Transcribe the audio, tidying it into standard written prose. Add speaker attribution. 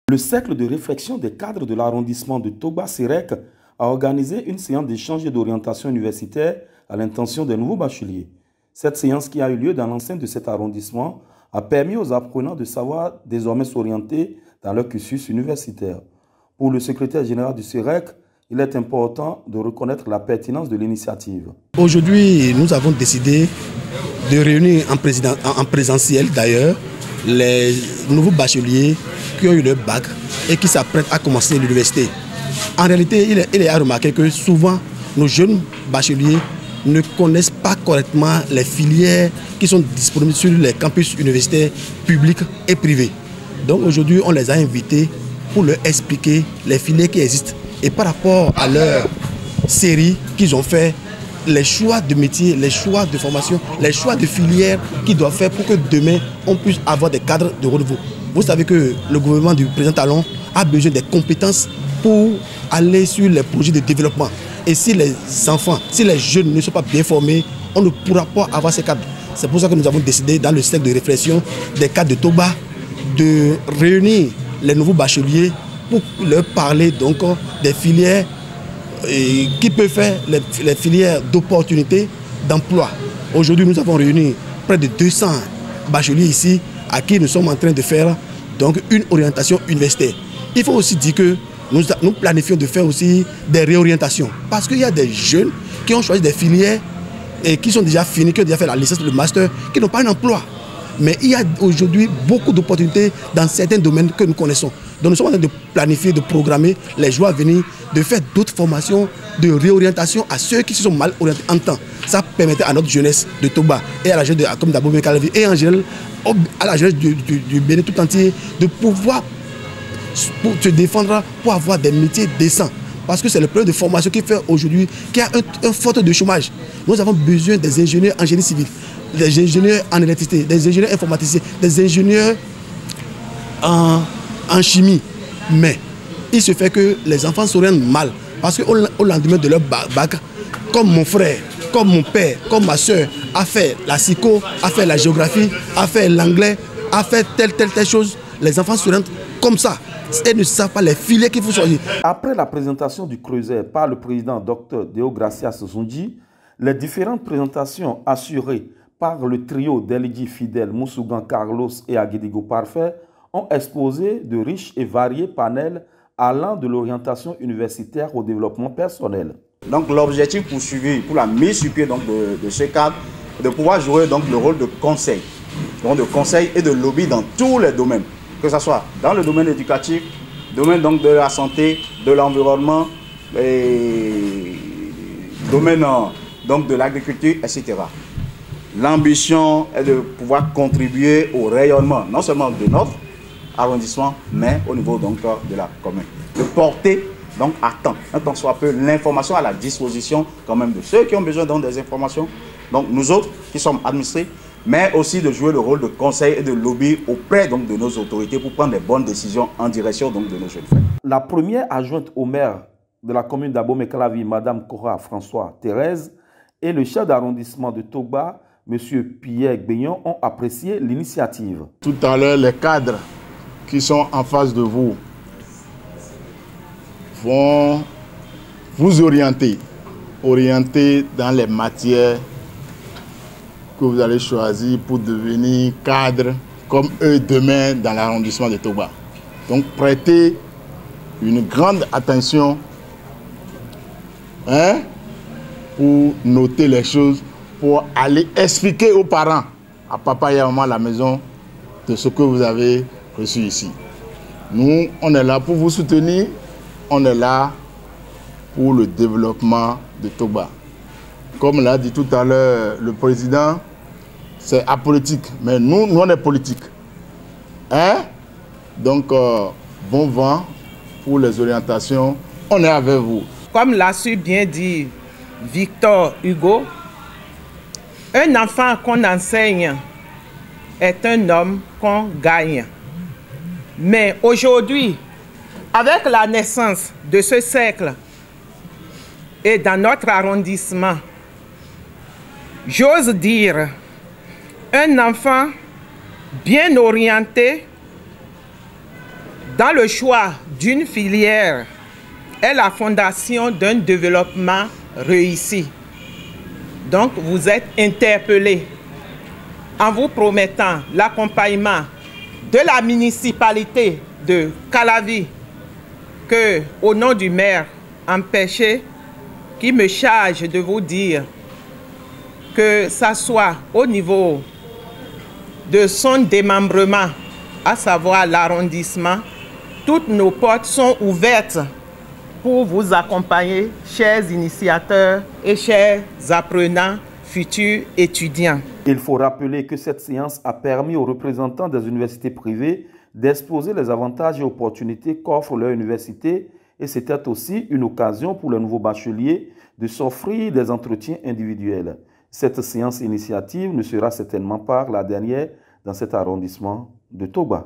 Speaker 1: Le cercle de réflexion des cadres de l'arrondissement de Togba-Sérec a organisé une séance d'échange et d'orientation universitaire à l'intention des nouveaux bacheliers. Cette séance qui a eu lieu dans l'enceinte de cet arrondissement a permis aux apprenants de savoir désormais s'orienter dans leur cursus universitaire. Pour le secrétaire général du Sérec, il est important de reconnaître la pertinence de l'initiative.
Speaker 2: Aujourd'hui, nous avons décidé de réunir en présentiel d'ailleurs les nouveaux bacheliers qui ont eu leur bac et qui s'apprêtent à commencer l'université. En réalité, il est à remarquer que souvent, nos jeunes bacheliers ne connaissent pas correctement les filières qui sont disponibles sur les campus universitaires publics et privés. Donc aujourd'hui, on les a invités pour leur expliquer les filières qui existent et par rapport à leur série qu'ils ont fait, les choix de métier, les choix de formation, les choix de filières qu'ils doivent faire pour que demain, on puisse avoir des cadres de haut niveau. Vous savez que le gouvernement du président Talon a besoin des compétences pour aller sur les projets de développement. Et si les enfants, si les jeunes ne sont pas bien formés, on ne pourra pas avoir ces cadres. C'est pour ça que nous avons décidé, dans le cercle de réflexion des cadres de Togba, de réunir les nouveaux bacheliers pour leur parler donc des filières qui peuvent faire les filières d'opportunités d'emploi. Aujourd'hui, nous avons réuni près de 200 bacheliers ici à qui nous sommes en train de faire donc une orientation universitaire. Il faut aussi dire que nous planifions de faire aussi des réorientations parce qu'il y a des jeunes qui ont choisi des filières et qui sont déjà finis, qui ont déjà fait la licence, le master, qui n'ont pas un emploi. Mais il y a aujourd'hui beaucoup d'opportunités dans certains domaines que nous connaissons. Donc nous sommes en train de planifier, de programmer les jours à venir, de faire d'autres formations de réorientation à ceux qui se sont mal orientés en temps. Ça permettait à notre jeunesse de Togba et à la jeunesse comme d'Abo Mekalavi et en général à la jeunesse du Bénin tout entier de pouvoir se défendre pour avoir des métiers décents. Parce que c'est le problème de formation qui fait aujourd'hui qu'il y a un fort taux de chômage. Nous avons besoin des ingénieurs en génie civil, des ingénieurs en électricité, des ingénieurs informaticiens, des ingénieurs en chimie. Mais il se fait que les enfants s'orientent mal. Parce qu'au lendemain de leur bac, comme mon frère, comme mon père, comme ma soeur a fait la psycho, a fait la géographie, a fait l'anglais, a fait telle chose, les enfants s'orientent comme ça. Et ne savent pas les filets qu'il faut choisir.
Speaker 1: Après la présentation du creuset par le président Dr Deogracias Zondji, les différentes présentations assurées par le trio d'Elidji Fidèle, Moussougan Carlos et Aguedigo Parfait ont exposé de riches et variés panels allant de l'orientation universitaire au développement personnel.
Speaker 3: Donc l'objectif poursuivi pour la mise sur pied donc, de ce cadre, de pouvoir jouer donc, le rôle de conseil. Donc de conseil et de lobby dans tous les domaines. Que ce soit dans le domaine éducatif, domaine donc de la santé, de l'environnement, domaine donc de l'agriculture, etc. L'ambition est de pouvoir contribuer au rayonnement, non seulement de notre arrondissement, mais au niveau donc de la commune. De porter donc à temps, un tant soit peu, l'information à la disposition quand même de ceux qui ont besoin donc des informations. Donc nous autres qui sommes administrés, mais aussi de jouer le rôle de conseil et de lobby auprès donc, de nos autorités pour prendre les bonnes décisions en direction donc, de nos jeunes frères.
Speaker 1: La première adjointe au maire de la commune d'Abo Mekalavi, Mme Cora François Thérèse, et le chef d'arrondissement de Togba, M. Pierre Gbeignon, ont apprécié l'initiative.
Speaker 4: Tout à l'heure, les cadres qui sont en face de vous vont vous orienter dans les matières que vous allez choisir pour devenir cadre comme eux demain dans l'arrondissement de Togba. Donc prêtez une grande attention pour noter les choses, pour aller expliquer aux parents, à papa et à maman à la maison, de ce que vous avez reçu ici. Nous, on est là pour vous soutenir, on est là pour le développement de Togba. Comme l'a dit tout à l'heure le président, c'est apolitique, mais nous on est politique. Donc, bon vent pour les orientations, on est avec vous.
Speaker 5: Comme l'a su bien dire Victor Hugo, un enfant qu'on enseigne est un homme qu'on gagne. Mais aujourd'hui, avec la naissance de ce cercle et dans notre arrondissement, j'ose dire, un enfant bien orienté dans le choix d'une filière est la fondation d'un développement réussi. Donc, vous êtes interpellé en vous promettant l'accompagnement de la municipalité de Calavi, que, au nom du maire empêché, qui me charge de vous dire que ça soit au niveau de son démembrement, à savoir l'arrondissement, toutes nos portes sont ouvertes pour vous accompagner, chers initiateurs et chers apprenants, futurs étudiants.
Speaker 1: Il faut rappeler que cette séance a permis aux représentants des universités privées d'exposer les avantages et opportunités qu'offre leur université, et c'était aussi une occasion pour les nouveaux bacheliers de s'offrir des entretiens individuels. Cette séance initiative ne sera certainement pas la dernière dans cet arrondissement de Togba.